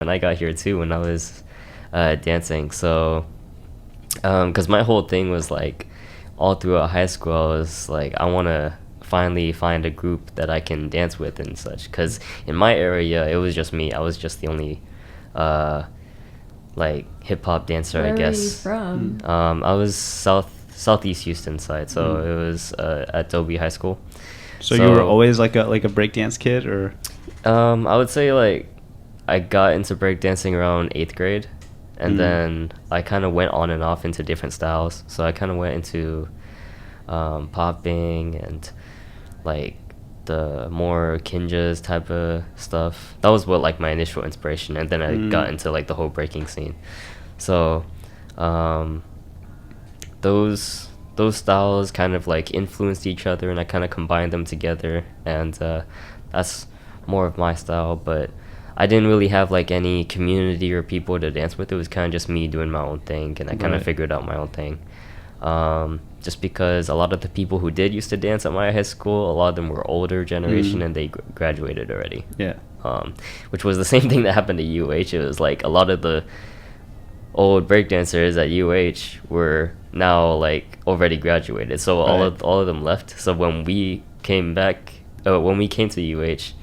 and I got here too when I was dancing. So, because my whole thing was like, all throughout high school, I was like, I want to finally find a group that I can dance with and such. Because in my area, it was just me. I was just the only like hip hop dancer, I guess. Where are you from? I was southeast Houston side, so it was at Dobie High School. So you were always like a breakdance kid, or? I would say like I got into breakdancing around 8th grade, and then I kind of went on and off into different styles. So I kind of went into popping and like the more kinjas type of stuff. That was what like my initial inspiration, and then I got into like the whole breaking scene. So those styles kind of like influenced each other, and I kind of combined them together, and that's more of my style. But I didn't really have like any community or people to dance with. It was kind of just me doing my own thing, and I kind of figured out my own thing. Just because a lot of the people who did used to dance at my high school, a lot of them were older generation, and they graduated already. Yeah. Which was the same thing that happened to UH. It was like a lot of the old breakdancers at UH were now like already graduated, so all of them left. So when we came to UH,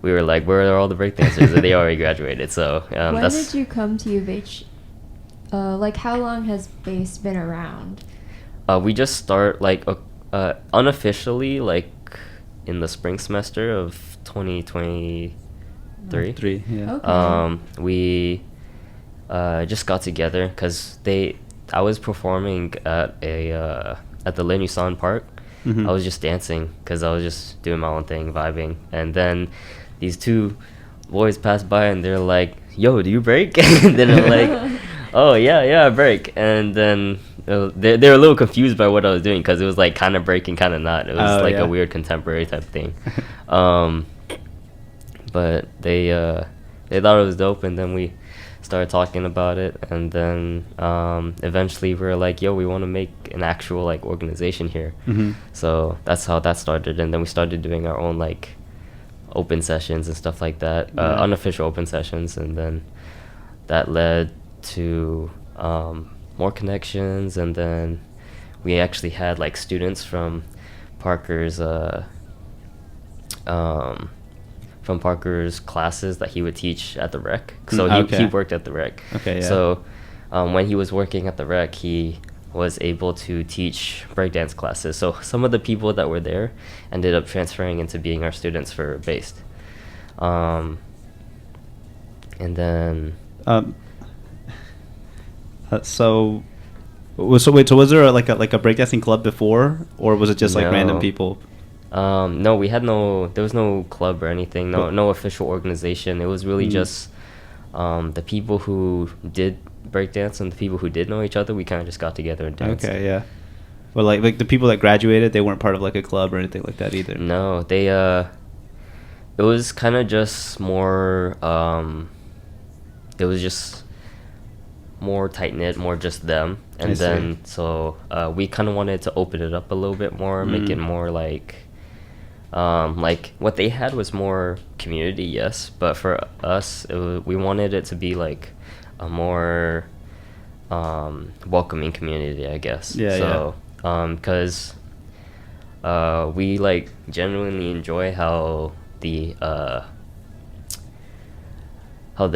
we were like, where are all the breakdancers? They already graduated. So when did you come to UH? Like, how long has B.A.S.E.D been around? We just start like unofficially like in the spring semester of 2023. Yeah. Okay. We just got together because I was performing at the Lenusan Park. I was just dancing because I was just doing my own thing, vibing, and then these two boys passed by and they're like, "Yo, do you break?" And then I'm like, "Oh yeah, I break." And then they were a little confused by what I was doing because it was like kind of breaking, kind of not. It was a weird contemporary type thing. But they thought it was dope, and then we started talking about it, and then eventually we were like, yo, we want to make an actual like organization here. So that's how that started, and then we started doing our own like open sessions and stuff like that, unofficial open sessions, and then that led to more connections, and then we actually had like students from Parker's classes that he would teach at the rec. So he worked at the rec. Okay, yeah. So when he was working at the rec, he was able to teach breakdance classes. So some of the people that were there ended up transferring into being our students for B.A.S.E.D. And then so was there like a breakdancing club before, or was it just like random people? No, there was no club or anything, no official organization. It was really just the people who did breakdance and the people who did know each other. We kind of just got together and danced. Okay, yeah. Well, like the people that graduated, they weren't part of like a club or anything like that either. No, they it was kind of just more it was just more tight-knit, more just them. And then so we kind of wanted to open it up a little bit more, make it more like what they had was more community, yes, but for us we wanted it to be like a more welcoming community, I guess. Because we like genuinely enjoy how the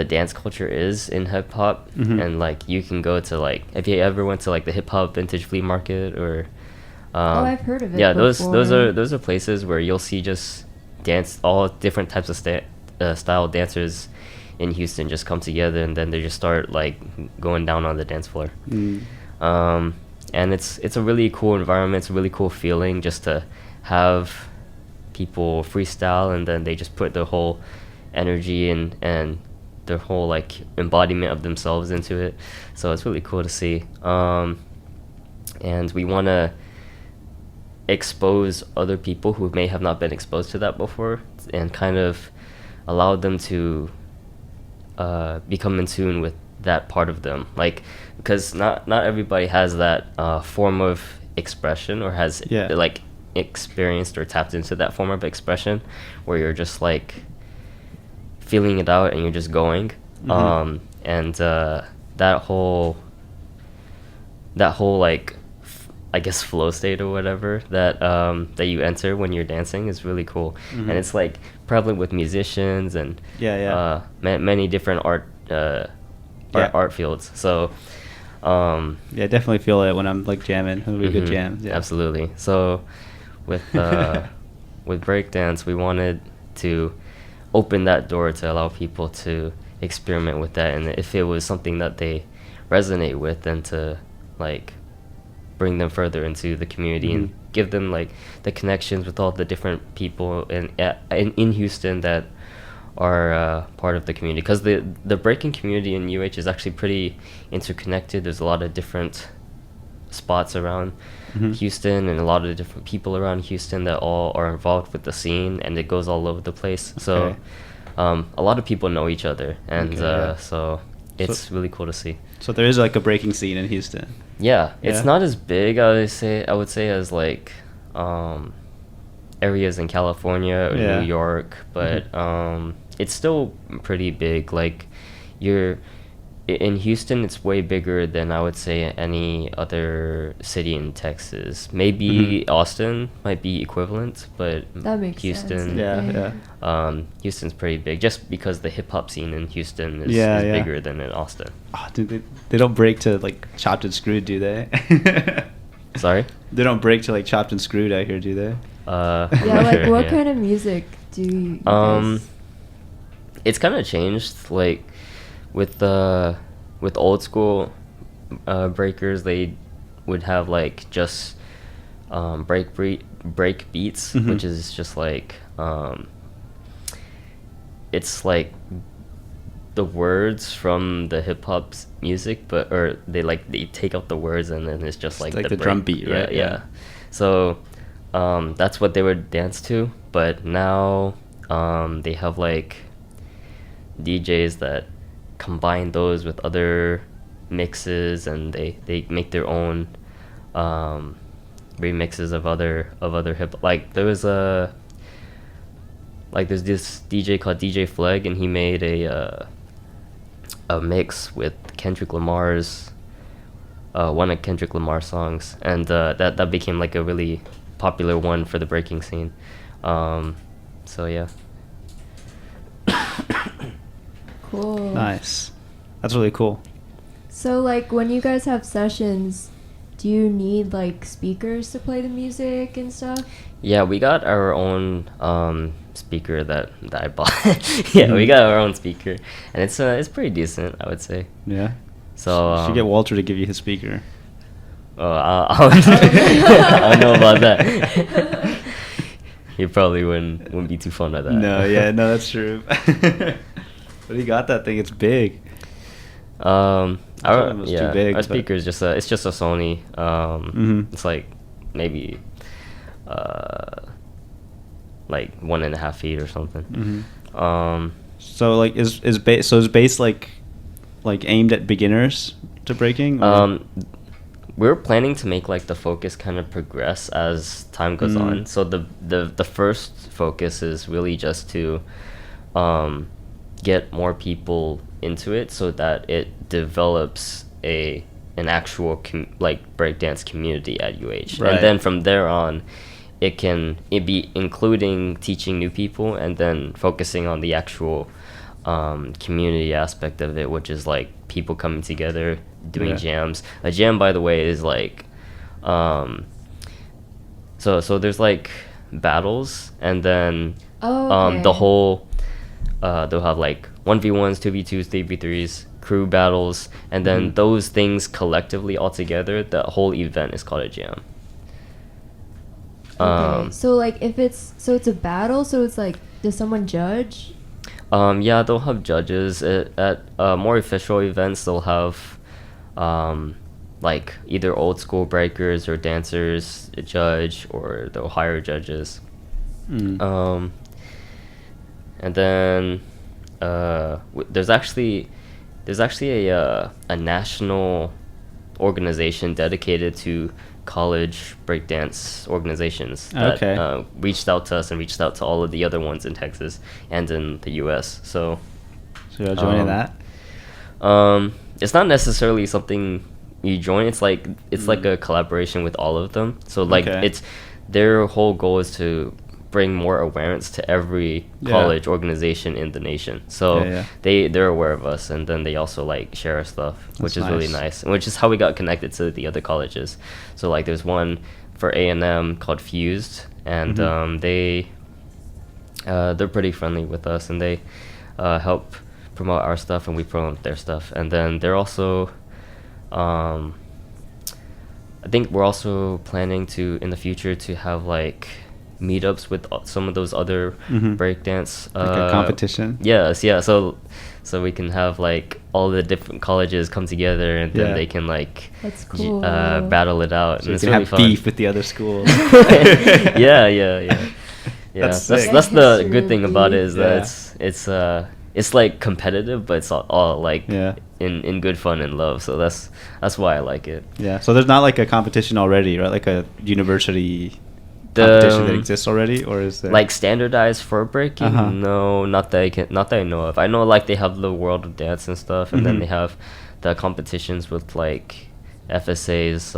dance culture is in hip hop, and like you can go to like, if you ever went to like the hip hop vintage flea market or I've heard of it. Yeah, before. those are places where you'll see just all different types of style dancers in Houston just come together, and then they just start like going down on the dance floor. And it's a really cool environment. It's a really cool feeling just to have people freestyle, and then they just put their whole energy and their whole like embodiment of themselves into it. So it's really cool to see. And we want to expose other people who may have not been exposed to that before, and kind of allow them to become in tune with that part of them, like, because not everybody has that form of expression, or has like experienced or tapped into that form of expression where you're just like feeling it out and you're just going. And that whole like I guess flow state or whatever that you enter when you're dancing is really cool. And it's like prevalent with musicians and many different art fields. So I definitely feel it when I'm like jamming. It'll be good jams. Yeah. Absolutely. So with breakdance, we wanted to open that door to allow people to experiment with that, and if it was something that they resonate with, then to like bring them further into the community and give them like the connections with all the different people in Houston that are part of the community, because the breaking community in UH is actually pretty interconnected. There's a lot of different spots around Houston and a lot of different people around Houston that all are involved with the scene, and it goes all over the place. So a lot of people know each other, and so it's really cool to see. So there is like a breaking scene in Houston. Yeah, it's not as big, I would say as like areas in California or New York, but it's still pretty big. Like in Houston, it's way bigger than I would say any other city in Texas. Maybe Austin might be equivalent, but that makes Houston, sense. Houston's pretty big just because the hip hop scene in Houston is bigger than in Austin. Oh, dude, they don't break to like Chopped and Screwed, do they? Sorry? They don't break to like Chopped and Screwed out here, do they? Like what kind of music do you guys? It's kind of changed. Like with old school breakers, they would have like just break beats, which is just like it's like the words from the hip hop music, or they take out the words and then it's just like the drum beat, right? Yeah. So that's what they would dance to, but now they have like DJs that combine those with other mixes, and they make their own remixes of other hip. Like there's this DJ called DJ Flegg, and he made a mix with Kendrick Lamar's one of Kendrick Lamar's songs, and that became like a really popular one for the breaking scene. So yeah. Cool. Nice. That's really cool. So like when you guys have sessions, do you need like speakers to play the music and stuff? Yeah, we got our own speaker that I bought. We got our own speaker, and it's pretty decent, I would say. Yeah. So you should get Walter to give you his speaker. Oh, I don't know about that. He probably wouldn't be too fond of that. No, that's true. But he got that thing. It's big. Our too big, our speaker is just a Sony. It's like maybe like 1.5 feet or something. So like is B.A.S.E like aimed at beginners to breaking? We're planning to make like the focus kind of progress as time goes on. So the first focus is really just to get more people into it, so that it develops an actual like breakdance community at UH. Right. And then from there on, it be including teaching new people, and then focusing on the actual community aspect of it, which is like people coming together doing jams. A jam, by the way, is like so there's like battles, and then the whole they'll have like 1v1s, 2v2s, 3v3s, crew battles, and then those things collectively all together, the whole event is called a jam. So like it's a battle, so it's like, does someone judge? Yeah, they'll have judges at more official events. They'll have like either old school breakers or dancers judge, or they'll hire judges. And then there's actually a national organization dedicated to college breakdance organizations that reached out to us and reached out to all of the other ones in Texas and in the US. So you're joining that? It's not necessarily something you join. It's like a collaboration with all of them. So like it's their whole goal is to bring more awareness to every college organization in the nation. So they're aware of us, and then they also like share our stuff, which is really nice, and which is how we got connected to the other colleges. So like there's one for A&M called Fused, and they're pretty friendly with us, and they help promote our stuff, and we promote their stuff. And then they're also I think we're also planning to in the future to have like meetups with some of those other breakdance like a competition. Yes, yeah. So we can have like all the different colleges come together, and then they can like that's cool. Battle it out. So and you it's can really have fun. beef with the other schools. Yeah. That's the good thing about it is that it's like competitive, but it's all like in good fun and love. So that's why I like it. Yeah. So there's not like a competition already, right? Like a university competition that exists already, or is there like standardized for breaking? No, not that I know of. I know like they have the World of Dance and stuff, and then they have the competitions with like FSA's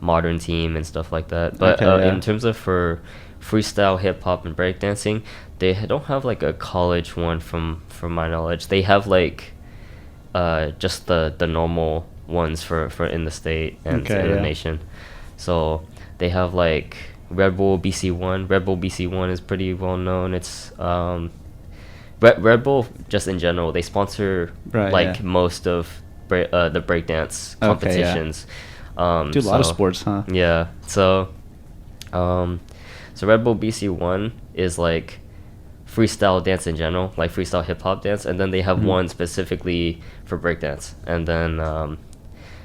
modern team and stuff like that. But in terms of for freestyle hip hop and breakdancing, they don't have like a college one from my knowledge. They have like just the normal ones for in the state and in the nation. So they have like Red Bull BC1. Red Bull BC1 is pretty well known. It's Red Bull just in general. They sponsor most of the breakdance competitions. Do a lot of sports, huh? Yeah. So Red Bull BC1 is like freestyle dance in general, like freestyle hip hop dance, and then they have one specifically for breakdance, and then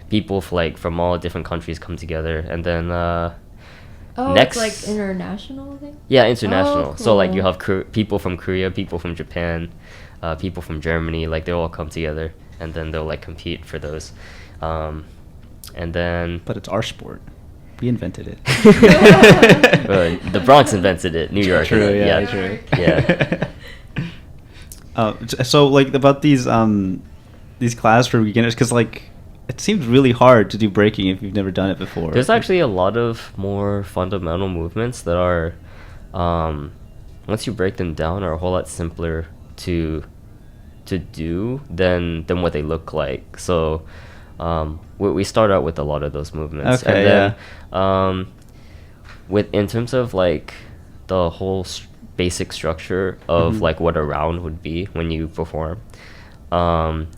people from all different countries come together, and then next, it's like international thing? Yeah, international. Oh, cool. So like you have people from Korea, people from Japan, people from Germany, like they all come together, and then they'll like compete for those, and then. But it's our sport. We invented it. The Bronx invented it. New York. True. Yeah. True. Yeah. So like about these classes for beginners, because like it seems really hard to do breaking if you've never done it before. There's actually a lot of more fundamental movements that are, once you break them down, are a whole lot simpler to do than what they look like. So we start out with a lot of those movements, and then in terms of like the whole basic structure of like what a round would be when you perform,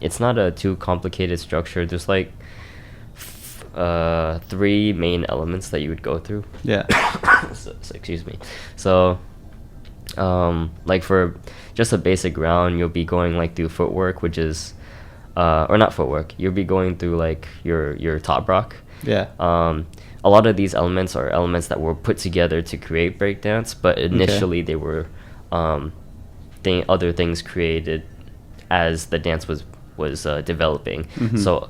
it's not a too complicated structure. There's like 3 main elements that you would go through. So excuse me. So like for just a basic round, you'll be going like through footwork, which is or not footwork, you'll be going through like your top rock. A lot of these elements are elements that were put together to create breakdance, but initially they were other things created as the dance was developing. So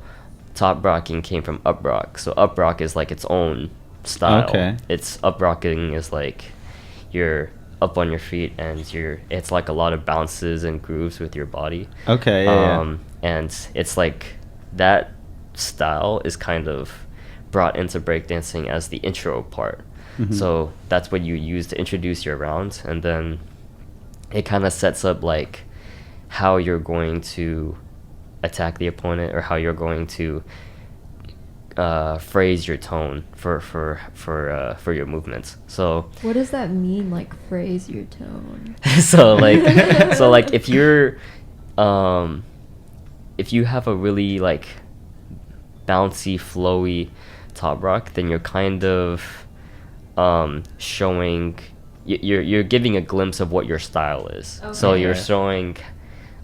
top rocking came from up rock. So up rock is like its own style. It's up rocking is like you're up on your feet, and it's like a lot of bounces and grooves with your body. And it's like that style is kind of brought into breakdancing as the intro part. So that's what you use to introduce your round, and then it kind of sets up like how you're going to attack the opponent, or how you're going to phrase your tone for your movements. So what does that mean, like phrase your tone? so like if you're if you have a really like bouncy, flowy top rock, then you're kind of showing you're giving a glimpse of what your style is. So you're showing,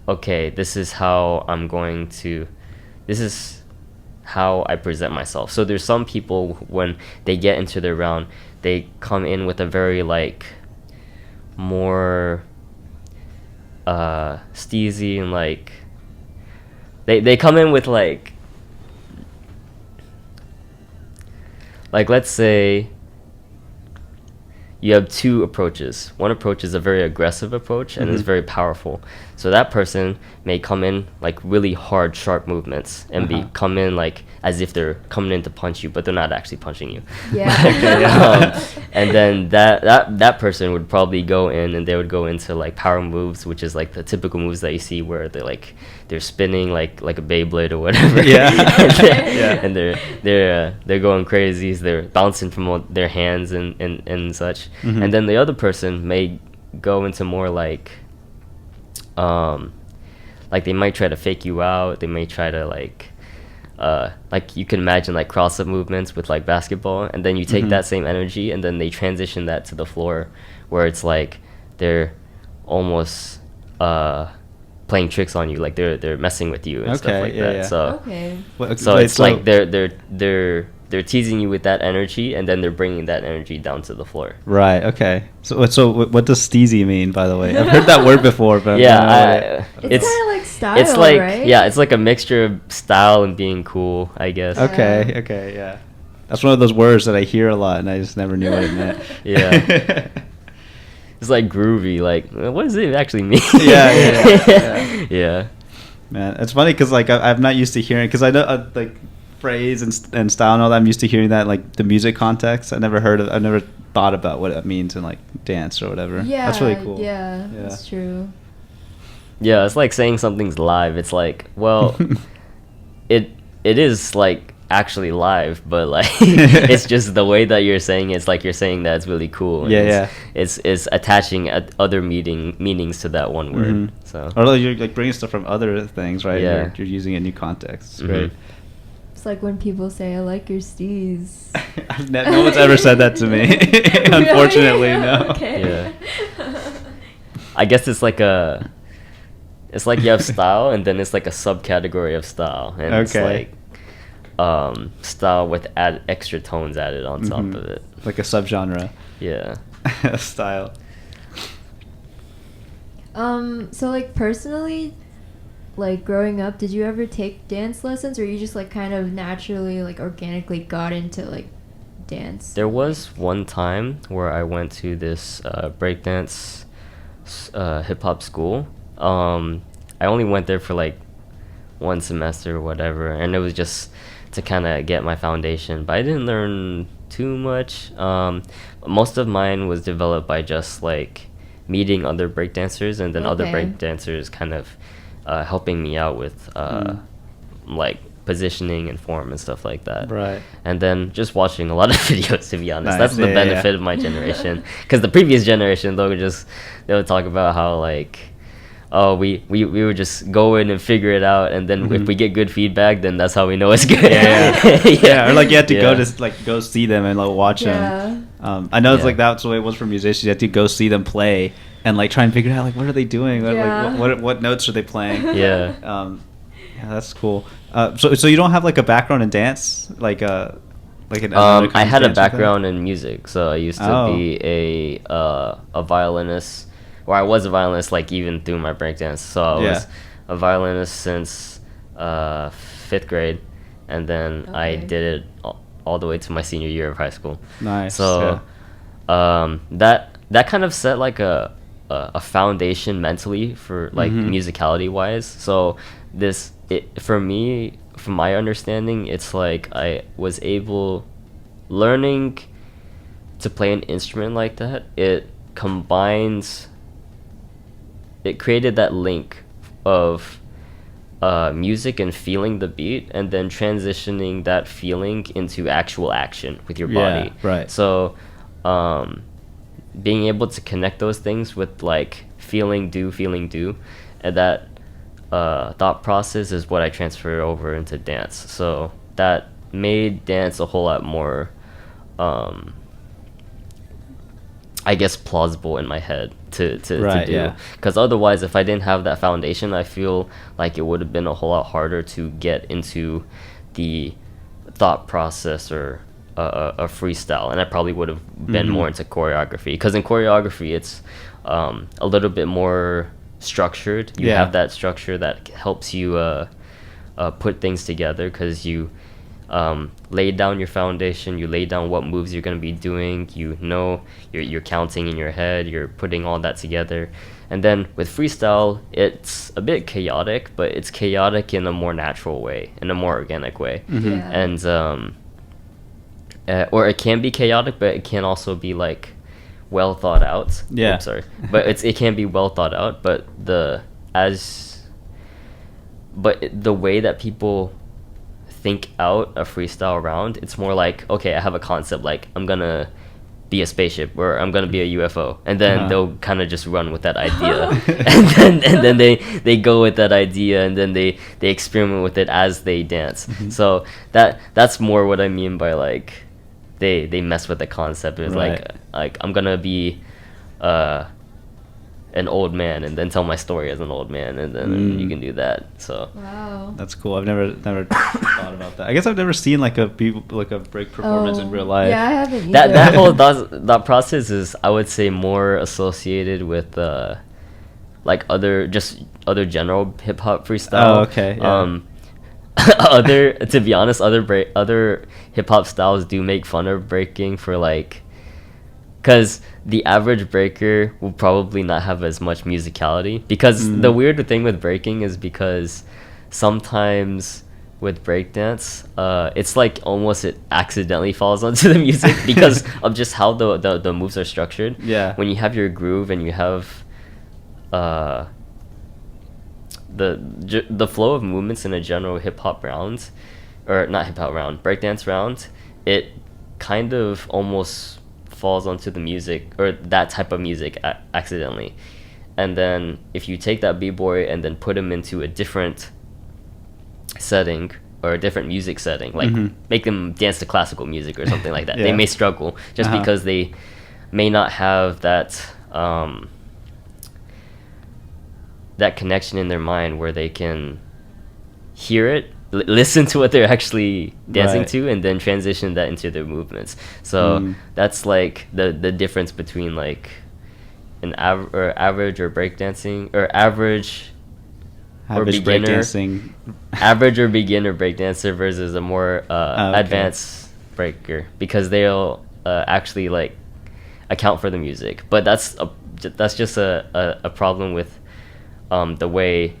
okay, this is how I present myself. So there's some people, when they get into their round, they come in with a very like more steezy, and like they come in with like let's say you have two approaches. One approach is a very aggressive approach and is very powerful. So that person may come in like really hard, sharp movements and come in like as if they're coming in to punch you, but they're not actually punching you. Yeah. And then that person would probably go in and they would go into like power moves, which is like the typical moves that you see where they're spinning like a Beyblade or whatever. And they're going crazy. They're bouncing from their hands and such. And then the other person may go into more like they might try to fake you out. They may try to like you can imagine like cross-up movements with like basketball, and then you take that same energy and then they transition that to the floor where it's like they're almost playing tricks on you, like they're messing with you and stuff like that. So it's like they're teasing you with that energy, and then they're bringing that energy down to the floor. Right. Okay. So what does steezy mean, by the way? I've heard that word before, but it's kind of like style. It's like right? it's like a mixture of style and being cool, I guess. Okay. Yeah. That's one of those words that I hear a lot, and I just never knew what it meant. Yeah. It's like groovy. Like, what does it actually mean? Yeah. Man, it's funny because like I'm not used to hearing, because I know like phrase and style and all that. I'm used to hearing that in, like, the music context. I've never thought about what it means in like dance or whatever. Yeah, that's really cool. Yeah, that's true. Yeah, it's like saying something's live. It's like, well, it is like actually live, but like it's just the way that you're saying it's like you're saying that it's really cool. And it's attaching other meanings to that one word. So although you're like bringing stuff from other things, right? Yeah, you're using a new context. It's great. It's like when people say, "I like your steez." No one's ever said that to me. Unfortunately, no. Okay. Yeah. I guess it's like you have style, and then it's like a subcategory of style, and it's like style with extra tones added on top of it, like a subgenre. Yeah. Style. So like personally, like growing up, did you ever take dance lessons, or you just like kind of naturally, like organically got into like dance? There was one time where I went to this breakdance hip hop school. I only went there for like one semester or whatever, and it was just to kind of get my foundation, but I didn't learn too much. Most of mine was developed by just like meeting other breakdancers, and then other breakdancers kind of helping me out with like positioning and form and stuff like that. Right. And then just watching a lot of videos, to be honest. That's the benefit of my generation, because the previous generation they would talk about how like, oh, we would just go in and figure it out, and then if we get good feedback, then that's how we know it's good. Or like you had to go see them and like watch them. I know it's like that's the way it was for musicians. You had to go see them play and like try and figure out like what are they doing, what notes are they playing. Yeah, that's cool. So you don't have like a background in dance, like an I had a background in music, so I used to be a violinist. Or I was a violinist, like, even through my breakdance. So I was a violinist since 5th grade, and then I did it all the way to my senior year of high school. Nice. So that kind of set like a foundation mentally for like musicality wise. So for me, from my understanding, it's like I was learning to play an instrument like that. It created that link of music and feeling the beat, and then transitioning that feeling into actual action with your body. Right. So being able to connect those things with like feeling do, and that thought process is what I transfer over into dance. So that made dance a whole lot more I guess plausible in my head to do, because otherwise if I didn't have that foundation, I feel like it would have been a whole lot harder to get into the thought process or a freestyle, and I probably would have been more into choreography, because in choreography it's a little bit more structured. You have that structure that helps you put things together, because you lay down your foundation, you lay down what moves you're going to be doing, you're counting in your head, you're putting all that together. And then with freestyle, it's a bit chaotic, but it's chaotic in a more natural way, in a more organic way. And or it can be chaotic, but it can also be like well thought out. Oops, sorry. But it can be well thought out, but the way that people think out a freestyle round, it's more like, okay, I have a concept, like I'm gonna be a spaceship or I'm gonna be a UFO, and then they'll kind of just run with that idea. and then they go with that idea, and then they experiment with it as they dance. So that's more what I mean by like they mess with the concept. It's like I'm gonna be an old man and then tell my story as an old man, and then you can do that. So wow, that's cool. I've never thought about that. I guess I've never seen like a break performance in real life. Yeah, I haven't either. That whole that process is, I would say, more associated with like other general hip hop freestyle. Oh, okay. Yeah. To be honest, other hip hop styles do make fun of breaking for like, because the average breaker will probably not have as much musicality. Because the weird thing with breaking is because sometimes with breakdance, it's like almost it accidentally falls onto the music because of just how the moves are structured. Yeah. When you have your groove and you have the flow of movements in a general hip hop round, or not hip hop round, breakdance round, it kind of almost falls onto the music, or that type of music, accidentally. And then if you take that b-boy and then put him into a different setting or a different music setting, like make them dance to classical music or something like that, they may struggle just because they may not have that that connection in their mind where they can hear it, listen to what they're actually dancing to, and then transition that into their movements. So that's like the difference between like an average or breakdancing, or average or beginner breakdancing. Average or beginner breakdancer versus a more advanced breaker, because they'll actually like account for the music. But that's just a problem with the way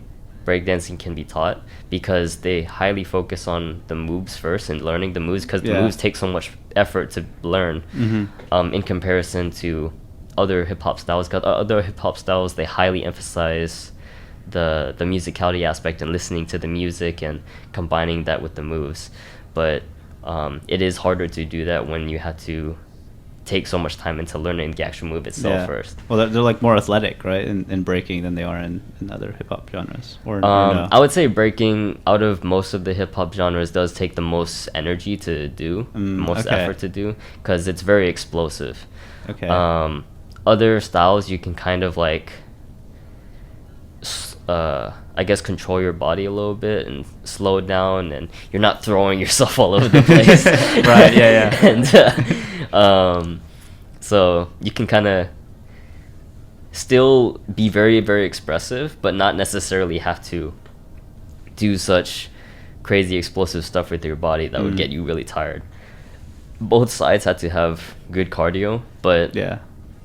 breakdancing can be taught, because they highly focus on the moves first and learning the moves, because the moves take so much effort to learn in comparison to other hip-hop styles. Because other hip-hop styles, they highly emphasize the musicality aspect and listening to the music and combining that with the moves. But it is harder to do that when you have to take so much time into learning the actual move itself first. Well, they're like more athletic, right, in breaking than they are in other hip-hop genres, or no? I would say breaking, out of most of the hip-hop genres, does take the most energy to do, most effort to do, because it's very explosive. Other styles, you can kind of like I guess control your body a little bit and slow down, and you're not throwing yourself all over the place. Right, yeah. And so you can kind of still be very, very expressive, but not necessarily have to do such crazy explosive stuff with your body that would get you really tired. Both sides have to have good cardio, but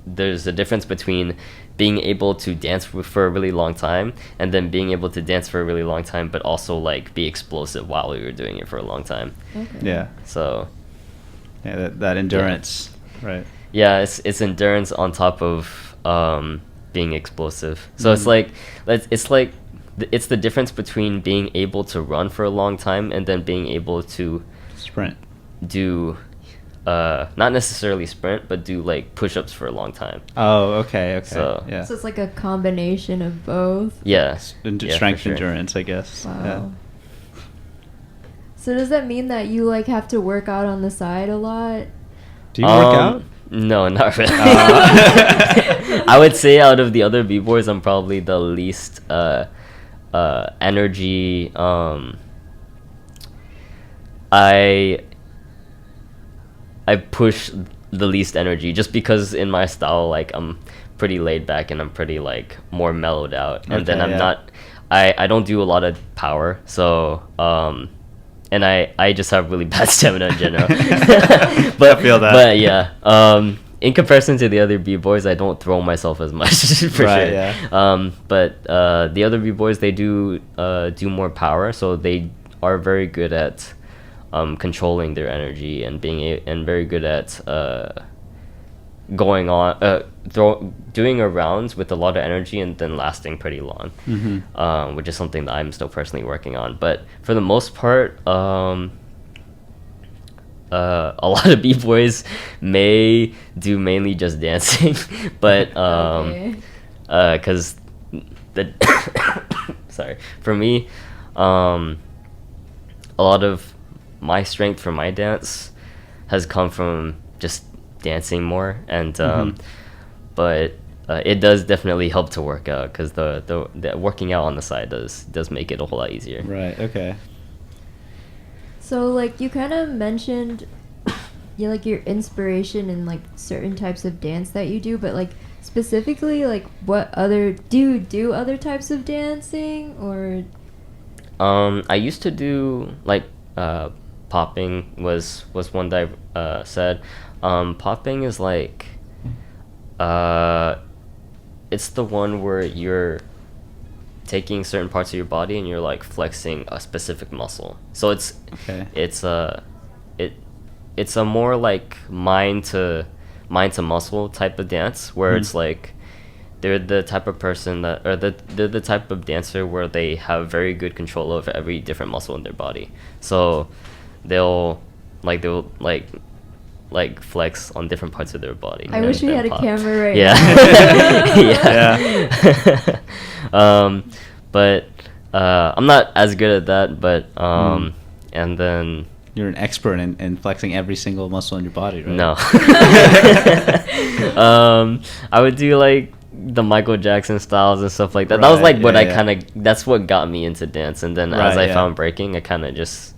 there's a difference between being able to dance for a really long time and then being able to dance for a really long time but also like be explosive while you're doing it for a long time. So that endurance, right? It's endurance on top of being explosive. So it's the difference between being able to run for a long time and then being able to sprint, do not necessarily sprint, but do like push-ups for a long time. Okay. So it's like a combination of both. Strength, endurance, I guess. Wow. So does that mean that you like have to work out on the side a lot? Do you work out? No, not really. I would say out of the other b-boys, I'm probably the least energy. I push the least energy just because in my style, like I'm pretty laid back and I'm pretty like more mellowed out, and then I'm not. I don't do a lot of power, so and I just have really bad stamina in general. I feel that. But yeah, in comparison to the other b-boys, I don't throw myself as much for Right, sure. yeah. But the other b-boys, they do more power, so they are very good at controlling their energy and and very good at going on doing a rounds with a lot of energy and then lasting pretty long, which is something that I'm still personally working on. But for the most part, a lot of b-boys may do mainly just dancing, but because the sorry, for me, a lot of my strength for my dance has come from just dancing more, and but it does definitely help to work out, because the working out on the side does make it a whole lot easier. Right. Okay. So like you kind of mentioned like your inspiration in like certain types of dance that you do, but like specifically like what other do you do other types of dancing, or I used to do like popping was one that I said. Popping is like it's the one where you're taking certain parts of your body and you're like flexing a specific muscle. So it's a more like mind to muscle type of dance, where it's like they're the type of person that, or they're the type of dancer where they have very good control of every different muscle in their body. So they'll flex on different parts of their body. I wish we had pop. a camera right Yeah. now. Yeah. But I'm not as good at that, but and then You're an expert in flexing every single muscle in your body, right? no. I would do like the Michael Jackson styles and stuff like that. That was like what that's what got me into dance, and then as I found breaking, I kind of just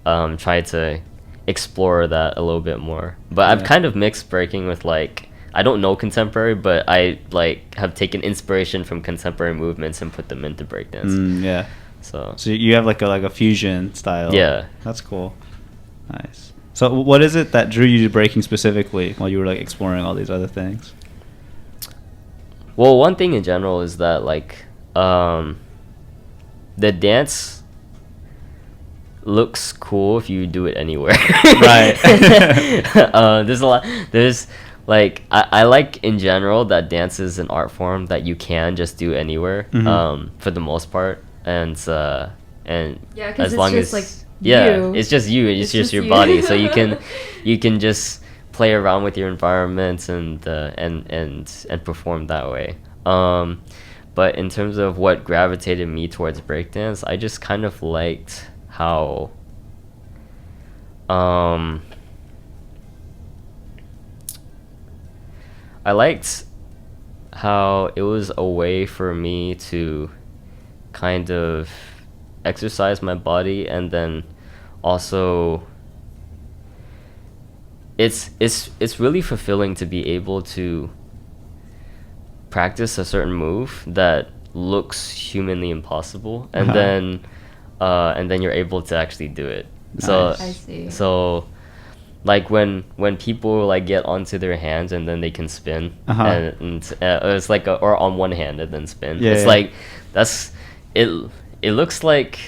tried to explore that a little bit more. But I've kind of mixed breaking with like, I don't know contemporary, but I like have taken inspiration from contemporary movements and put them into breakdance. Yeah. So you have like a fusion style. Yeah. That's cool. Nice. So what is it that drew you to breaking specifically while you were like exploring all these other things? Well, one thing in general is that like the dance looks cool if you do it anywhere. Right. There's a lot. There's like I like in general that dance is an art form that you can just do anywhere, for the most part, and Yeah, as long it's just as like it's just you. It's just your body, so you can just play around with your environment and perform that way. But in terms of what gravitated me towards breakdance, I just kind of liked how it was a way for me to kind of exercise my body, and then also it's really fulfilling to be able to practice a certain move that looks humanly impossible, and then you're able to actually do it. Nice. So I see. So like when people like get onto their hands and then they can spin, and it's like or on one hand and then spin. Like that's it looks like,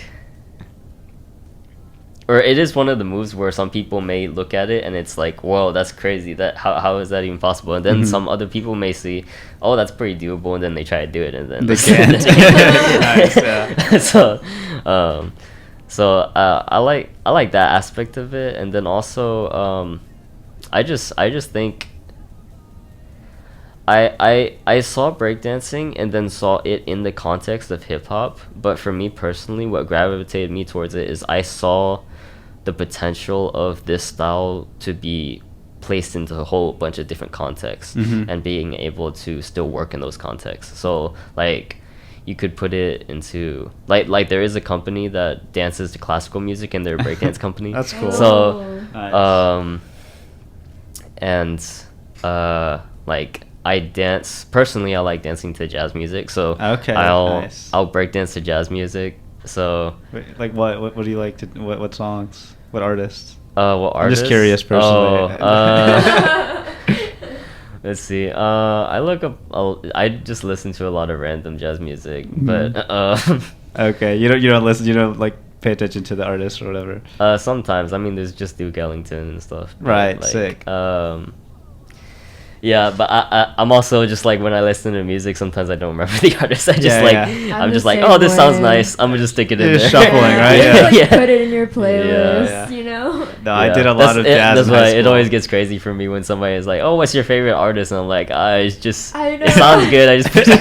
or it is one of the moves where some people may look at it and it's like, whoa, that's crazy, that how is that even possible? And then some other people may see, oh, that's pretty doable, and then they try to do it and then they can't. Nice, yeah. So I like that aspect of it, and then also I just think I saw breakdancing and then saw it in the context of hip hop, but for me personally, what gravitated me towards it is I saw the potential of this style to be placed into a whole bunch of different contexts, and being able to still work in those contexts. So like you could put it into like there is a company that dances to classical music, and they're a breakdance company. That's cool. So nice. like I dance personally. I like dancing to jazz music, so Okay, I'll nice. breakdance to jazz music, So Wait, like what do you like to what songs? What artists? what I'm artists? just curious personally. Let's see. I look up. I just listen to a lot of random jazz music, but Okay, you don't listen. You don't like pay attention to the artist or whatever. sometimes. I mean, there's just Duke Ellington and stuff. But, Right, like, sick. Yeah, but I'm also just like when I listen to music, sometimes I don't remember the artist. I just I'm just like, the oh, this same sounds way. nice. I'm gonna just stick it in You're there. just shuffling, right? You just, like, Yeah. put it in your playlist, Yeah. you know? No, I did a lot of jazz. That's in why high it school. always gets crazy for me when somebody is like, "Oh, what's your favorite artist?" And I'm like, it's just I know. it sounds good. I just put it in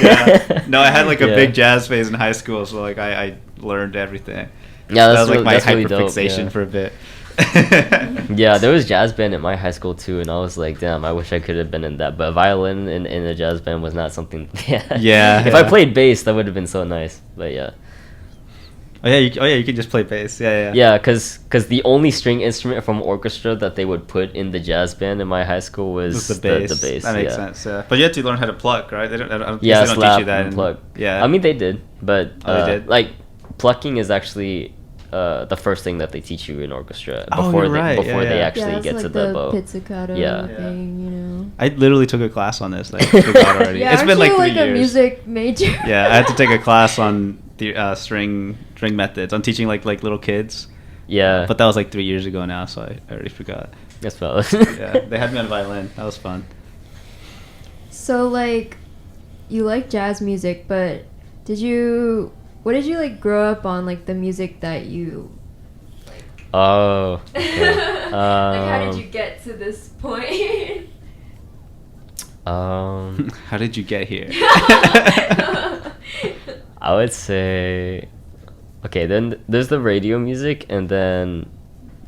there. Yeah. No, I had like a Yeah. big jazz phase in high school, so like I learned everything. Yeah, That was like my that's really dope, hyperfixation yeah. for a bit. Yeah, there was jazz band at my high school too, and I was like, damn, I wish I could have been in that. But violin in a jazz band was not something. Yeah. Yeah, If I yeah. played bass, that would have been so nice. But yeah. Oh yeah, you can just play bass. Yeah. Yeah, cause the only string instrument from orchestra that they would put in the jazz band in my high school was Just the bass. The bass. That makes yeah. sense. Yeah. But you have to learn how to pluck, right? They don't. I don't Yeah, they don't slap teach you that. and plug. Yeah. I mean, they did, but Oh, they did? like plucking is actually the first thing that they teach you in orchestra Oh, before you're right. before Yeah, they yeah. actually yeah, it's get like to the the bow. pizzicato Yeah. thing, you know? I literally took a class on this. Like, forgot already. Yeah, It's been like 3 like years. a music major. Yeah, I had to take a class on the string methods. I'm teaching like little kids. Yeah, But that was like 3 years ago now, so I already forgot. that's valid. Yeah, they had me on violin. That was fun. So, like, you like jazz music, but what did you, like, grow up on, like, the music that you... Oh. Okay. like, how did you get to this point? How did you get here? I would say, okay, then there's the radio music, and then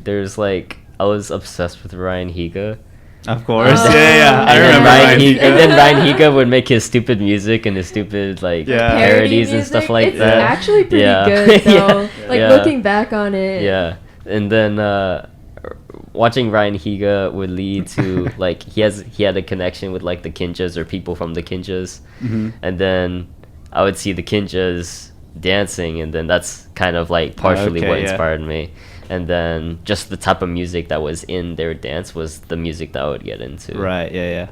there's like I was obsessed with Ryan Higa. Of course. Oh. Yeah. I And then remember Ryan Ryan Higa, Higa. and then Ryan Higa would make his stupid music and his stupid like Yeah. parodies Parody and stuff music, like it's that. actually pretty Yeah. good, though. Yeah. Like, Yeah. looking back on it. Yeah, and then watching Ryan Higa would lead to like he had a connection with like the Kinjas or people from the Kinjas, Mhm. and then I would see the Kinjas dancing, and then that's kind of like partially Okay, what yeah. inspired me. And then just the type of music that was in their dance was the music that I would get into. Right. Yeah.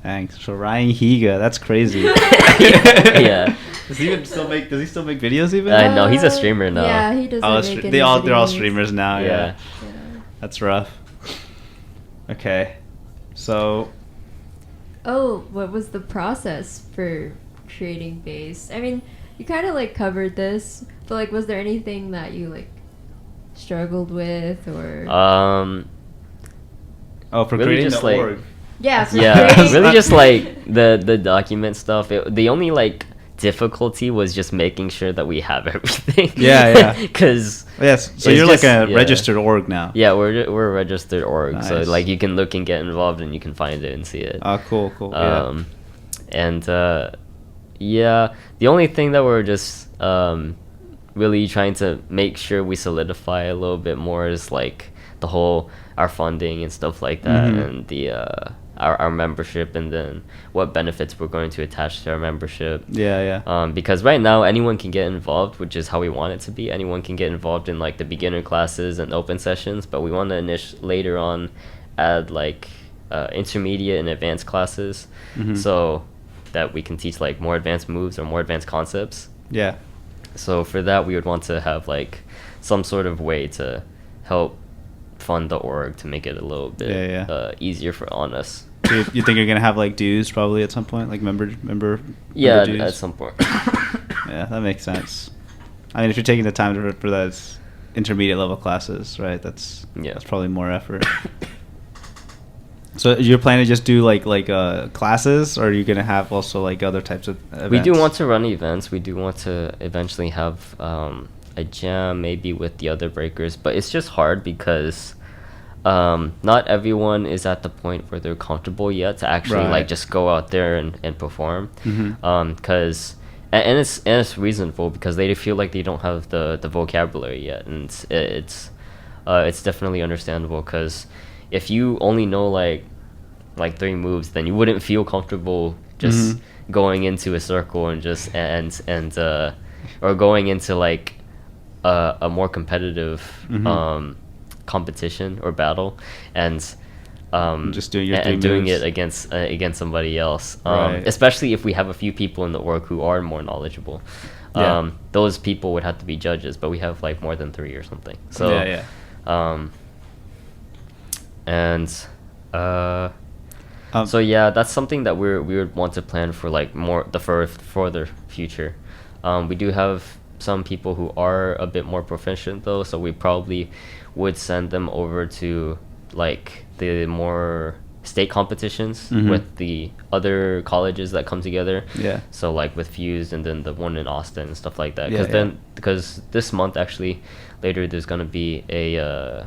Thanks. So Ryan Higa, that's crazy. Yeah. Does he still make videos even? No, he's a streamer now. Yeah, he doesn't Oh, make any they're all videos. streamers now. Yeah. Yeah. That's rough. Okay. So Oh, what was the process for creating bass? I mean, you kind of like covered this, but like, was there anything that you like struggled with or? for Really creating just the like- org. yeah, for Yeah, creating- really just like the document stuff. The only like difficulty was just making sure that we have everything. Yeah. Because Yes. So it's you're just- like a yeah. registered org now. yeah, we're a registered org, so Nice. like you can look and get involved, and you can find it and see it. Oh, cool. Yeah. And yeah, the only thing that we're just really trying to make sure we solidify a little bit more is like the whole our funding and stuff like that, Mhm. and the our membership, and then what benefits we're going to attach to our membership. Yeah. Because right now anyone can get involved, which is how we want it to be. Anyone can get involved in like the beginner classes and open sessions, but we want to later on add like intermediate and advanced classes, Mhm. so that we can teach like more advanced moves or more advanced concepts. Yeah. So for that, we would want to have like some sort of way to help fund the org to make it a little bit easier on us. So you think you're gonna have like dues probably at some point, like member Yeah, dues? at some point. Yeah, that makes sense. I mean, if you're taking the time for those intermediate level classes, right? That's probably more effort. So you're planning to just do like classes, or are you gonna have also like other types of events? We do want to run events. We do want to eventually have a jam maybe with the other breakers, but it's just hard because not everyone is at the point where they're comfortable yet to actually Right. like just go out there and perform. Mhm. Because and it's reasonable because they feel like they don't have the vocabulary yet, and it's definitely understandable, because if you only know like 3 moves, then you wouldn't feel comfortable just going into a circle and just or going into like a more competitive competition or battle, and just doing doing it against somebody else, Right. especially if we have a few people in the org who are more knowledgeable. Those people would have to be judges, but we have like more than 3 or something. So so yeah, that's something that we would want to plan for like more for the future. We do have some people who are a bit more proficient though, so we probably would send them over to like the more state competitions with the other colleges that come together. So like with Fuse and then the one in Austin and stuff like that. Because this month actually later there's gonna be a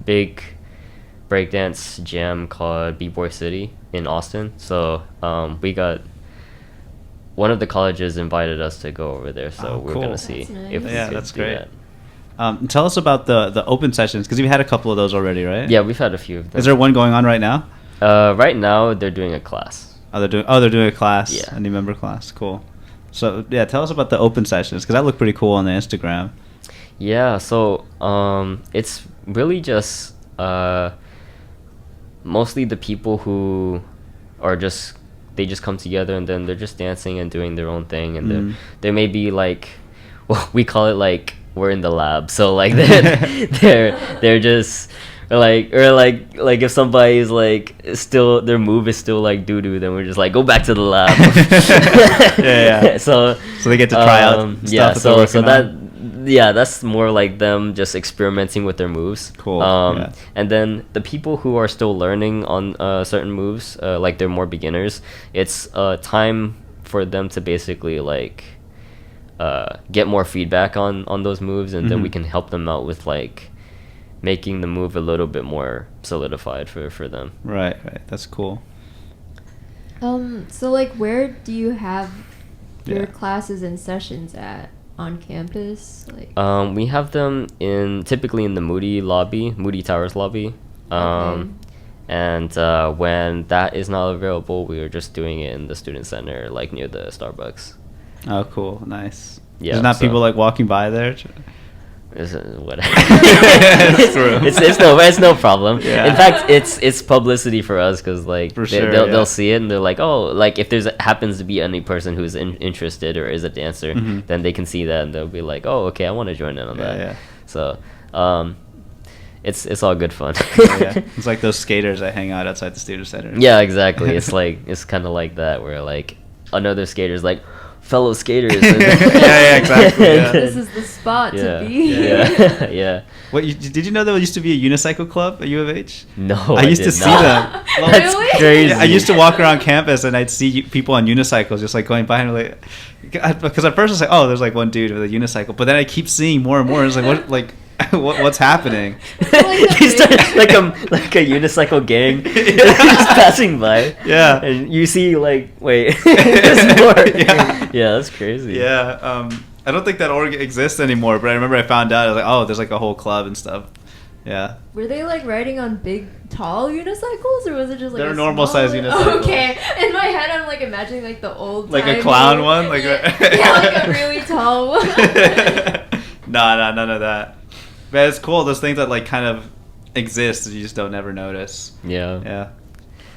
big breakdance jam called B.A.S.E.D in Austin. So we got one of the colleges invited us to go over there, so we're gonna see if we could that's do great. that. Tell us about the open sessions, because you've had a couple of those already, right? Yeah, we've had a few of them. Is there one going on right now? Right now they're doing a class. They're doing a class. Yeah. A new member class. Cool. So yeah, tell us about the open sessions, because that looked pretty cool on the Instagram. Yeah, so it's really just mostly the people who are just come together and then they're just dancing and doing their own thing, and there may be like, well, we call it like we're in the lab, so like they're just like, or like if somebody's like still their move is still like doo-doo, then we're just like, go back to the lab. So they get to try out stuff that's more like them just experimenting with their moves. Cool. And then the people who are still learning on certain moves, like they're more beginners, it's time for them to basically like get more feedback on those moves, and then we can help them out with like making the move a little bit more solidified for them. Right. That's cool. So like, where do you have your classes and sessions at on campus? Like, we have them typically in the Moody Towers lobby. And when that is not available, we are just doing it in the student center, like near the Starbucks. Oh, cool. Nice. Yeah. There's not people like walking by there? Whatever. It's no problem. Yeah. In fact, it's publicity for us, because like they'll see it and they're like, oh, like if there's happens to be any person who's interested or is a dancer, then they can see that and they'll be like, oh, okay, I want to join in on that. So it's all good fun. It's like those skaters that hang out outside the student center. Yeah, exactly. It's kind of like that, where like another skater's like, fellow skaters. Exactly. Yeah. This is the spot to be. Yeah. What, did you know there used to be a unicycle club at U of H? No, I used to see them. That's Really? crazy. I used to walk around campus and I'd see people on unicycles just like going by, and like, because at first I was like, oh, there's like one dude with a unicycle, but then I keep seeing more and more. It's like, what, like, what's happening? You start like a unicycle gang just passing by. Yeah. And you see like, wait, there's more. Yeah, that's crazy. Yeah. I don't think that org exists anymore, but I remember I found out, I was like, oh, there's like a whole club and stuff. Yeah. Were they like riding on big, tall unicycles, or was it just like they're a normal small size one? unicycles? Okay. In my head, I'm like imagining like the old Like a clown one? Like like a really tall one. Nah, none of that. But it's cool, those things that like kind of exist, you just don't ever notice. Yeah.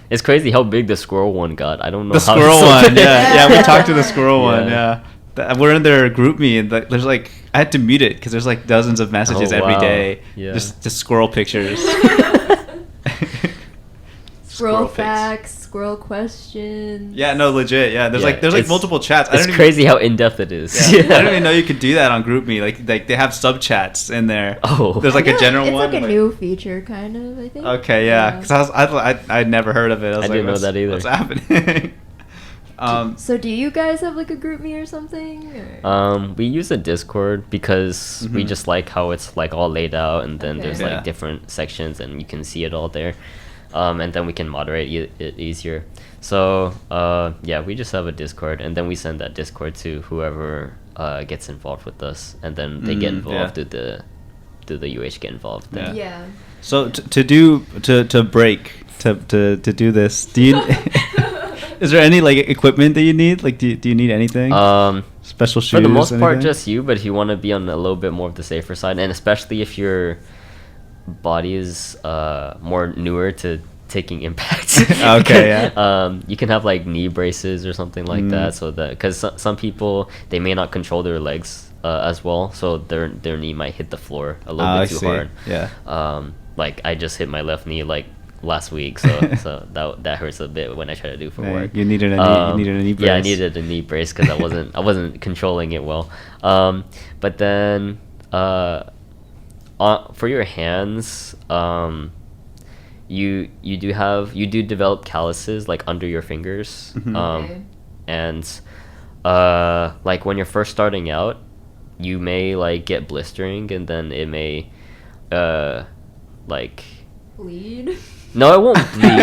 It's crazy how big the squirrel one got. I don't know The how squirrel it's so one, big. yeah. We talked to the squirrel one, yeah. We're in their group me, and there's like, I had to mute it because there's like dozens of messages every day. Yeah. Just squirrel pictures. Squirrel facts, squirrel questions. Yeah, no, legit. Yeah, there's like multiple chats. It's crazy how in depth it is. Yeah. I didn't even know you could do that on GroupMe. Like they have sub chats in there. Oh, there's like a general it's one. It's like a new feature, kind of. I think. Okay, yeah, because I'd never heard of it. I didn't know that either. What's happening? So do you guys have like a GroupMe or something? Or? We use a Discord because we just like how it's like all laid out, and then there's like different sections, and you can see it all there. And then we can moderate it easier. So we just have a Discord, and then we send that Discord to whoever gets involved with us, and then they get involved. Do the UH get involved? Then. Yeah. So to do this, do you? Is there any like equipment that you need? Like, do you need anything? special shoes? For the most part, anything? just you. But if you want to be on a little bit more of the safer side, and especially if your body is more newer to taking impact. Okay, yeah. You can have like knee braces or something like that, so that because some people they may not control their legs as well, so their knee might hit the floor a little bit too hard. Yeah. Like I just hit my left knee like last week, so that hurts a bit when I try to do for work. You needed a knee brace. Yeah, I needed a knee brace because I wasn't controlling it well. But then for your hands, you do develop calluses like under your fingers. Okay. And like when you're first starting out, you may like get blistering, and then it may like Bleed. no, it won't bleed,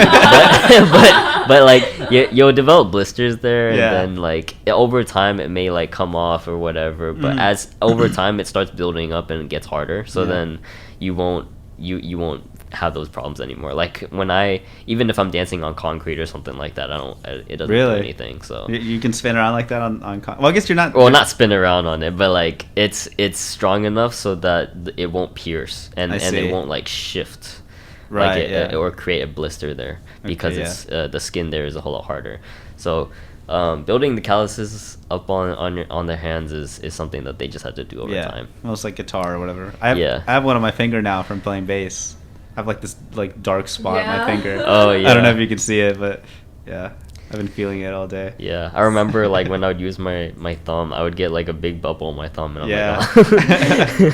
but like you'll develop blisters there, and then like over time it may like come off or whatever. But as over time it starts building up and it gets harder, so then you won't have those problems anymore. Like when even if I'm dancing on concrete or something like that, it doesn't do anything. So you can spin around like that on well, I guess you're not not spin around on it, but like it's strong enough so that it won't pierce and it won't like shift. Right, or create a blister there because it's the skin there is a whole lot harder. So building the calluses up on their hands is something that they just have to do over time. Almost like guitar or whatever. I have one on my finger now from playing bass. I have like this like dark spot on my finger. Oh yeah. I don't know if you can see it, but yeah, I've been feeling it all day. Yeah, I remember like when I would use my thumb, I would get like a big bubble on my thumb, and I'm like,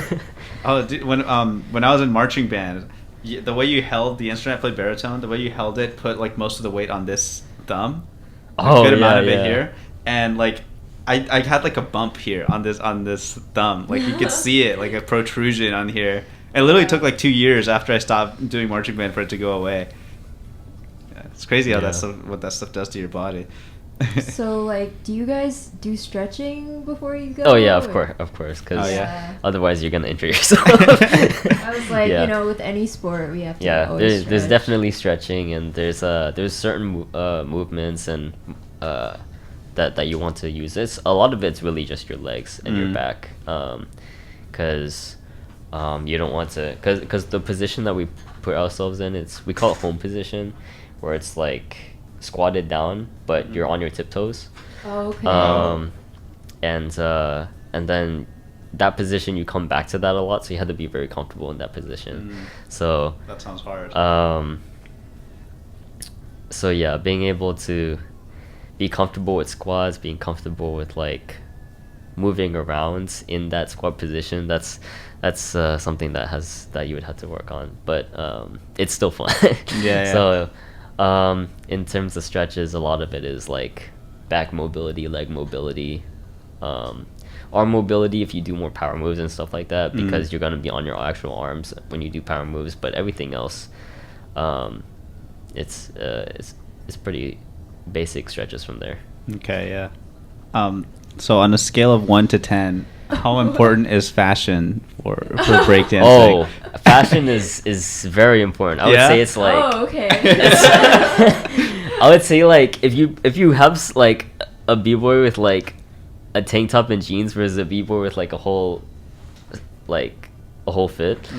oh. Oh, dude, when I was in marching band. The way you held the instrument, I played baritone. The way you held it, put like most of the weight on this thumb. A good amount of it here, and like I had like a bump here on this thumb. Like you could see it, like a protrusion on here. It literally took like 2 years after I stopped doing marching band for it to go away. Yeah, it's crazy how what that stuff does to your body. So like, do you guys do stretching before you go? Oh yeah, of course, because otherwise you're gonna injure yourself. I was like, with any sport we have to always there's definitely stretching, and there's certain movements and that you want to use. A lot of it's really just your legs and your back, because you don't want to because the position that we put ourselves in, we call it home position, where it's like squatted down but you're on your tiptoes. Okay. And then that position you come back to that a lot, so you have to be very comfortable in that position. So that sounds hard. So yeah, being able to be comfortable with squats, being comfortable with like moving around in that squat position, that's something that you would have to work on, but it's still fun. So in terms of stretches, a lot of it is like back mobility, leg mobility, arm mobility if you do more power moves and stuff like that, because you're going to be on your actual arms when you do power moves. But everything else, it's pretty basic stretches from there. Okay, yeah. So on a scale of 1 to 10, how important is fashion for breakdancing? Oh, fashion is very important. I would say it's like. Oh, okay. I would say like if you have like a b-boy with like a tank top and jeans versus a b-boy with like a whole fit,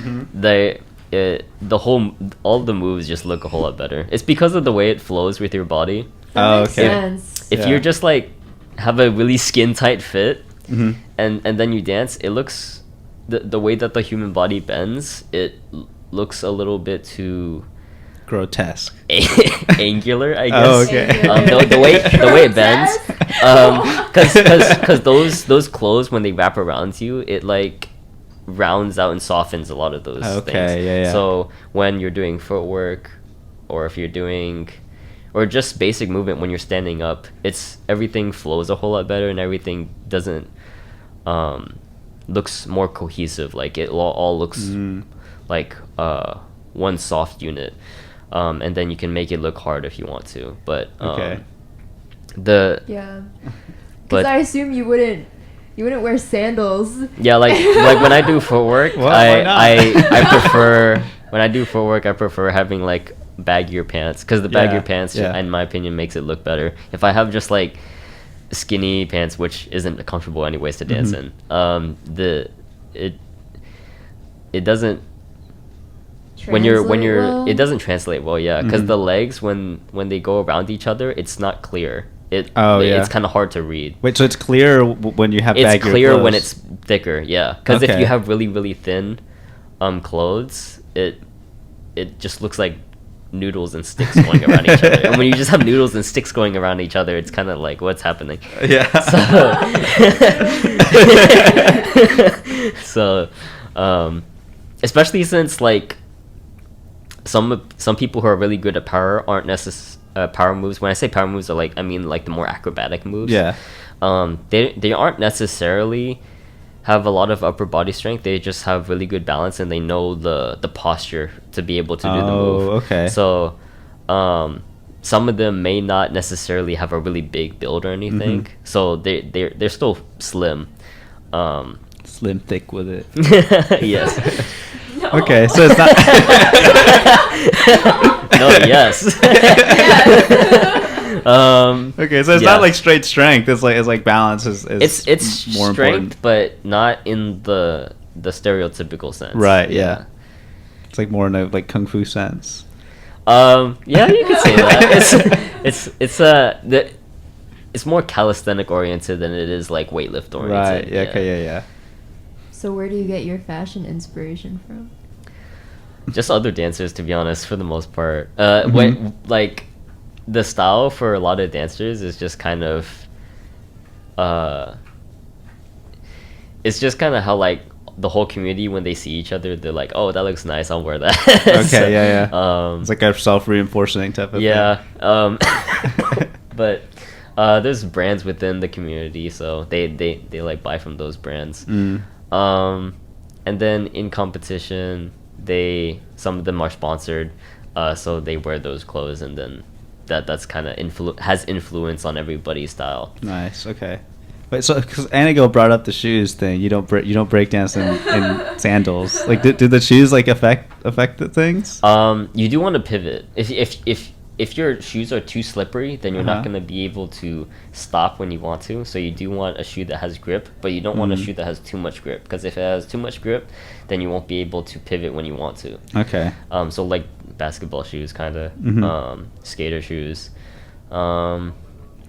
all the moves just look a whole lot better. It's because of the way it flows with your body. That makes sense. If you're just like have a really skin tight fit, and then you dance, it looks the way that the human body bends, it looks a little bit too grotesque, angular, I guess. Oh, okay. The way it bends, because those clothes, when they wrap around you, it like rounds out and softens a lot of those things. Yeah. So when you're doing footwork, or if you're doing, or just basic movement when you're standing up, everything flows a whole lot better, and everything doesn't looks more cohesive. Like it all looks like one soft unit, and then you can make it look hard if you want to. But because I assume you wouldn't wear sandals. Yeah, like when I do footwork, I prefer when I do footwork, I prefer having like baggier pants, because the baggier pants in my opinion makes it look better. If I have just like skinny pants, which isn't comfortable anyways to dance in. It doesn't when you're well? it doesn't translate well, yeah, because the legs when they go around each other, it's not clear. It's kind of hard to read. Wait, so it's clear when you have baggier it's clear clothes. when it's thicker, yeah, because if you have really really thin clothes, it just looks like noodles and sticks going around each other. And when you just have noodles and sticks going around each other, it's kind of like, what's happening? Yeah. So especially since like some people who are really good at power aren't power moves. When I say power moves, I mean like the more acrobatic moves. Yeah. They aren't necessarily have a lot of upper body strength. They just have really good balance, and they know the posture to be able to do the move. Okay. So some of them may not necessarily have a really big build or anything. So they're still slim. Slim thick with it. Yes. No. Okay, so it's not. No, yes. Okay, so it's not like straight strength. It's like balance is it's more strength, important. but not in the stereotypical sense. Right. Yeah. It's like more in a like kung fu sense. Yeah, you could say that. It's more calisthenic oriented than it is like weightlift oriented. Right. Yeah. Okay. Yeah. So where do you get your fashion inspiration from? Just other dancers, to be honest, for the most part. When like the style for a lot of dancers is just kind of it's just kind of how like the whole community, when they see each other, they're like, oh, that looks nice, I'll wear that. Okay. Yeah. It's like a self-reinforcing type of thing. But there's brands within the community, so they like buy from those brands. And then in competition, some of them are sponsored, so they wear those clothes, and then that's kind of has influence on everybody's style. Nice. Okay. Wait, so because Anigo brought up the shoes thing, you don't break dance in sandals. Like, do the shoes like affect the things? You do want to pivot. If your shoes are too slippery, then you're not going to be able to stop when you want to. So you do want a shoe that has grip, but you don't want a shoe that has too much grip, because if it has too much grip, then you won't be able to pivot when you want to. Okay. So like basketball shoes, kind of. Skater shoes.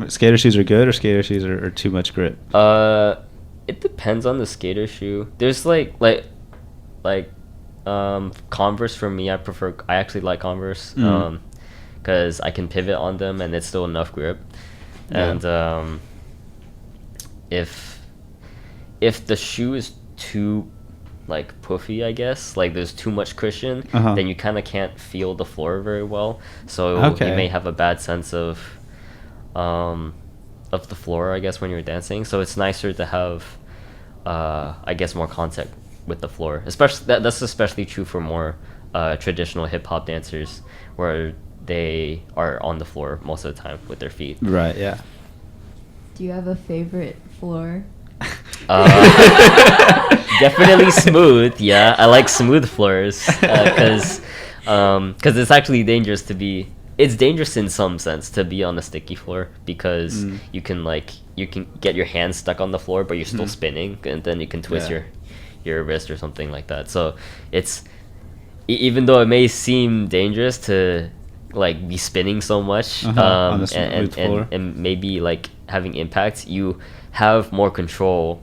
Skater shoes are good, or skater shoes are too much grip? It depends on the skater shoe. There's like Converse for me. I actually like Converse. Because I can pivot on them and it's still enough grip. And if the shoe is too like puffy, I guess, like there's too much cushion, then you kind of can't feel the floor very well. So you may have a bad sense of the floor, I guess, when you're dancing. So it's nicer to have I guess more contact with the floor. Especially that's especially true for more traditional hip hop dancers, where they are on the floor most of the time with their feet. Right. Yeah. Do you have a favorite floor? Definitely smooth. Yeah, I like smooth floors because it's actually dangerous to be. It's dangerous in some sense to be on a sticky floor, because you can get your hands stuck on the floor, but you're still spinning, and then you can twist your wrist or something like that. So it's, even though it may seem dangerous to like be spinning so much and maybe like having impacts, you have more control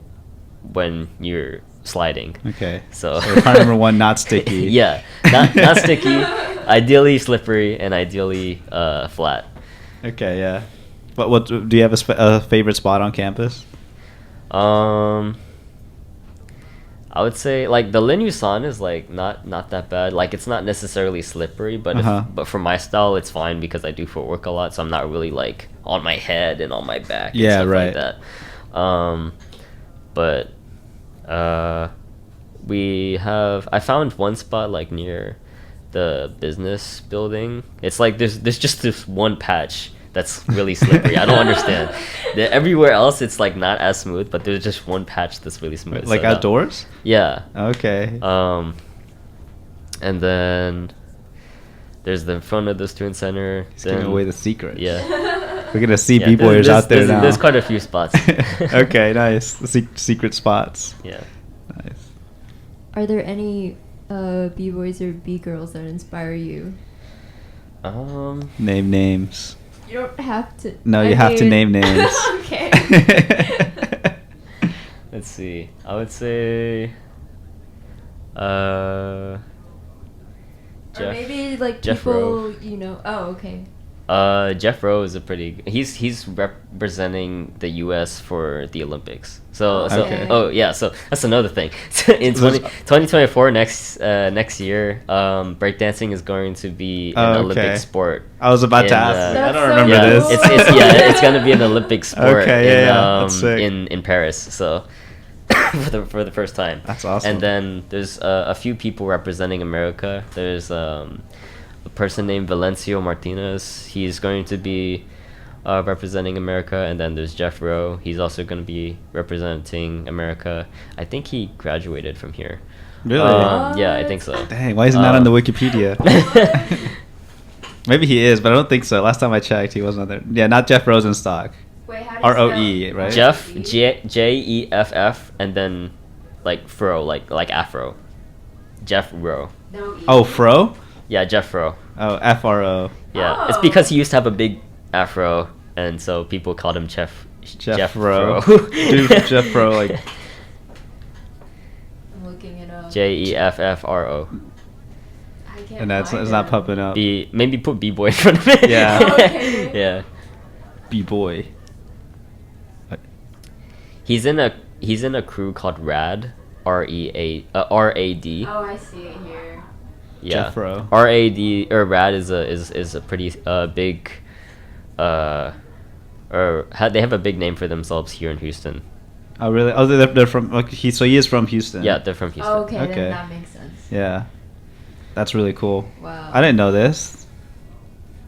when you're sliding. Okay. So part number one, not sticky. Yeah, not sticky. Ideally slippery, and ideally flat. Okay. Yeah. But what do you have a favorite spot on campus? I would say like the Linyu-san is like not that bad. Like it's not necessarily slippery, but but for my style it's fine, because I do footwork a lot, so I'm not really like on my head and on my back. Yeah, and stuff right. Like that. But I found one spot like near the business building. It's like there's just this one patch that's really slippery. I don't understand. Everywhere else it's like not as smooth, but there's just one patch that's really smooth. Like outdoors? Yeah. Okay. And then there's the front of the student center. He's giving away the secrets. Yeah. We're gonna see Yeah, b-boyers out there now. There's quite a few spots. Okay, nice. Secret spots. Yeah. Nice. Are there any b-boys or b-girls that inspire you? Name names. You don't have to. No, you have to name names. Okay. Let's see. I would say. Or maybe like Jeff people Rowe. you know. Oh, okay. Jeff Rowe is a pretty. He's representing the U.S. for the Olympics. So Okay. oh yeah. So that's another thing. In 2024 next year, breakdancing is going to be an Olympic sport. I was about to ask. I don't remember yeah, this. It's gonna be an Olympic sport. Okay, That's sick. in Paris. So. for the first time. That's awesome. And then there's a few people representing America. There's a person named Valencio Martinez. He's going to be representing America. And then there's Jeff Rowe. He's also going to be representing America. I think he graduated from here. Really? Yeah, I think so. Dang, why is he not on the Wikipedia? Maybe he is, but I don't think so. Last time I checked, he wasn't on there. Yeah, not Jeff Rosenstock. Wait, how do you R-O-E, spell- right? Jeff, Jeff, and then like Fro, like Afro. Jeff Rowe. No E. Oh, Fro? Yeah, Jeff Rowe. Oh, F-R-O. Yeah, it's Oh. because he used to have a big afro, and so people called him Jeff Rowe. Rowe. Dude, Jeff Rowe, like... I'm looking it up. Jeffro. I can't And that's find it's not it. popping up. Maybe put B-boy in front of it. Yeah. Oh, okay. Yeah. B-boy. He's in a crew called RAD. R-A-D. Oh, I see it here. Yeah. Jeff Rowe. R-A-D or RAD is a pretty big they have a big name for themselves here in Houston. Oh, really? Oh, they're from... Okay, so he is from Houston. Yeah, they're from Houston. Oh, okay, Okay. then that makes sense. Yeah. That's really cool. Wow. I didn't know this.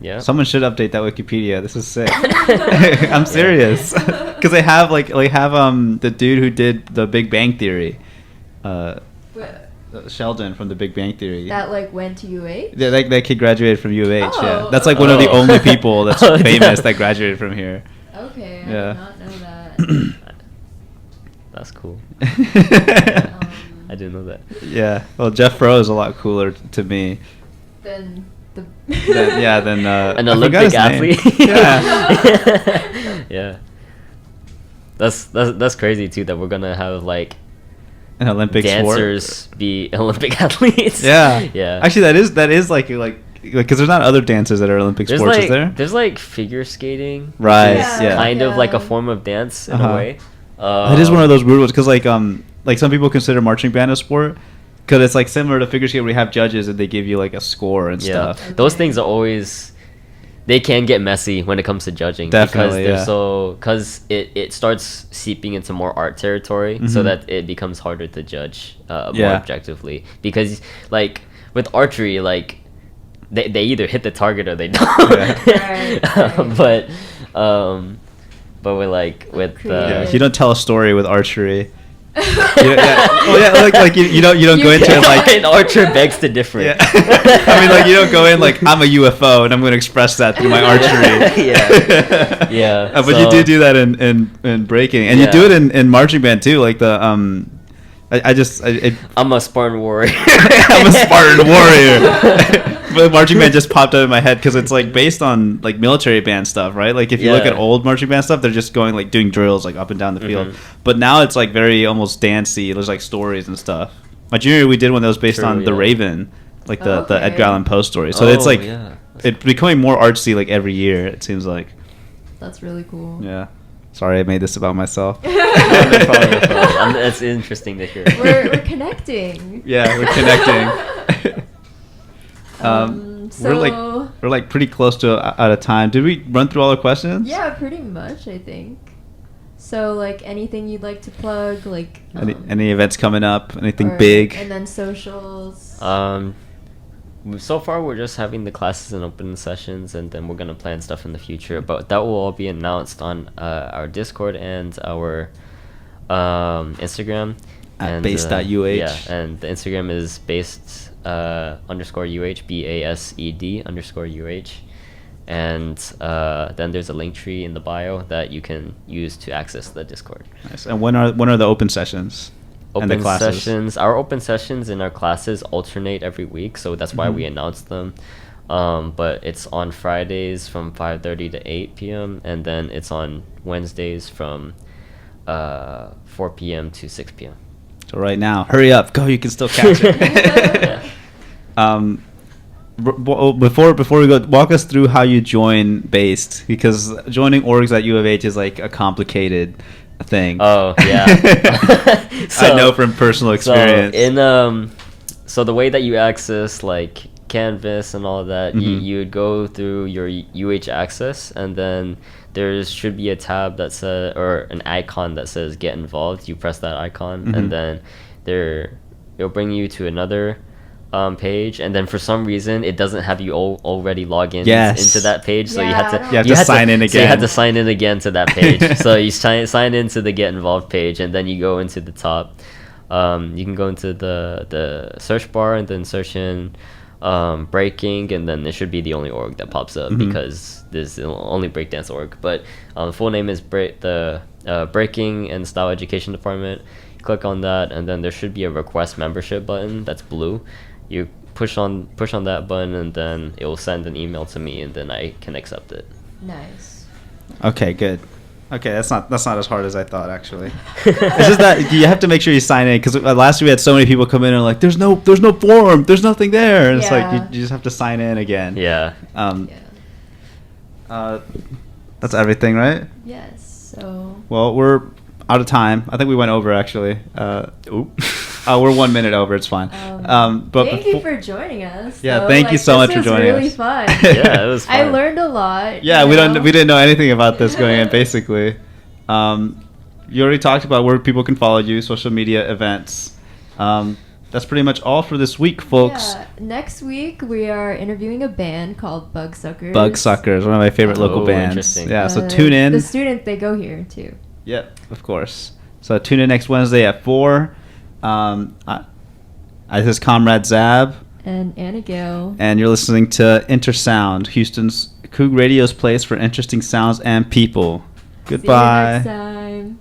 Yeah. Someone should update that Wikipedia. This is sick. I'm serious. Because they have the dude who did the Big Bang Theory, Sheldon from the Big Bang Theory. That like went to UH? Yeah, that kid graduated from UH. Yeah, Oh, that's like one of the oh. only people that's Oh, famous yeah. that graduated from here. Okay, I Yeah. did not know that. That's cool. Um, I didn't know that. Yeah. Well, Jeff Rowe is a lot cooler to me. Then the Than An I forgot Olympic his name. athlete. Yeah. Yeah. That's crazy too that we're gonna have like An Olympic dancers sport. be Olympic athletes. Yeah. Yeah. Actually, that is like because there's not other dances that are Olympic There's sports, like is there? there's like figure skating. which Right. is Yeah. Kind of like a Yeah. form of dance in Uh-huh. a way. It is one of those weird ones because like some people consider marching band a sport because it's like similar to figure skating where you have judges and they give you like a score and Yeah. stuff. Those Okay. things are always they can get messy when it comes to judging Definitely, because yeah. because it starts seeping into more art territory so Mhm. that it becomes harder to judge more Yeah. objectively because like with archery like they either hit the target or they don't. Right, right. But with Yeah, Creative. you don't tell a story with archery. Well, yeah, like you don't go into it like an archer begs to differ. Yeah. I mean, like you don't go in like I'm a UFO and I'm going to express that through my archery. Yeah. Yeah, But you so- do that in breaking, and Yeah. you do it in marching band too. Like the I'm a Spartan warrior. I'm a Spartan warrior. But marching band just popped out in my head because it's like based on like military band stuff, right? Like if you look Yeah. at old marching band stuff, they're just going like doing drills like up and down the field. Mhm. But now it's like very almost dancey. There's like stories and stuff. My junior year we did one that was based True, on The yeah. Raven, like the Okay. Edgar Allan Poe story. So it's like yeah. it's becoming more artsy like every year. It seems like. That's really cool. Yeah. Sorry, I made this about myself. No problem. That's interesting to hear. We're connecting. Yeah, we're connecting. So we're like pretty close to out of time. Did we run through all the questions? yeah, pretty much I think. So like anything you'd like to plug, like Any events coming up? Anything or- big? and then socials. So far we're just having the classes and open sessions, and then we're gonna plan stuff in the future. But that will all be announced on our Discord and our Instagram. At And, B.A.S.E.D.UH. Yeah, and the Instagram is _UH, B-A-S-E-D _UH, and then there's a link tree in the bio that you can use to access the Discord. Nice. And when are the open sessions? And the Open classes? sessions. Our open sessions in our classes alternate every week, so that's why we announce them. But it's on Fridays from 5:30 to 8 p.m. and then it's on Wednesdays from 4 p.m. to 6 p.m. So right now, hurry up, go! You can still catch it. Before we go, walk us through how you join B.A.S.E.D, because joining orgs at U of H is like a complicated thing. Oh yeah. I know from personal experience. So the way that you access like Canvas and all of that, you would go through your UH access, and then there should be a tab that says, or an icon that says get involved. You press that icon, and then it'll bring you to another page, and then for some reason it doesn't have you already log in into that page, so you have to sign in again. So you had to sign in again to that page. So you sign into the get involved page, and then you go into the top. You can go into the search bar and then search in breaking, and then it should be the only org that pops up because there's only breakdance org, but the full name is the breaking and style education department. Click on that, and then there should be a request membership button that's blue. You push on that button, and then it will send an email to me, and then I can accept it. Nice. Okay, good. Okay, that's not as hard as I thought, actually. It's just that you have to make sure you sign in, because last week we had so many people come in and like, there's no form, there's nothing there, and it's like you just have to sign in again. Yeah. That's everything, right? Yes. So. Well, we're out of time. I think we went over, actually. We're 1 minute over. It's fine. But thank you for joining us. Yeah, thank you so much for joining us. This was really fun. Yeah, it was fun. I learned a lot. Yeah, we didn't know anything about this going in, basically. You already talked about where people can follow you, social media, events. That's pretty much all for this week, folks. Yeah, next week we are interviewing a band called Bugsuckers. Bugsuckers, one of my favorite local bands. Yeah, so tune in. The students, they go here too. Yep, of course. So tune in next Wednesday at 4. This is Comrade Zab. And Anna Gale. And you're listening to Intersound, Houston's Coog Radio's place for interesting sounds and people. Goodbye. See you next time.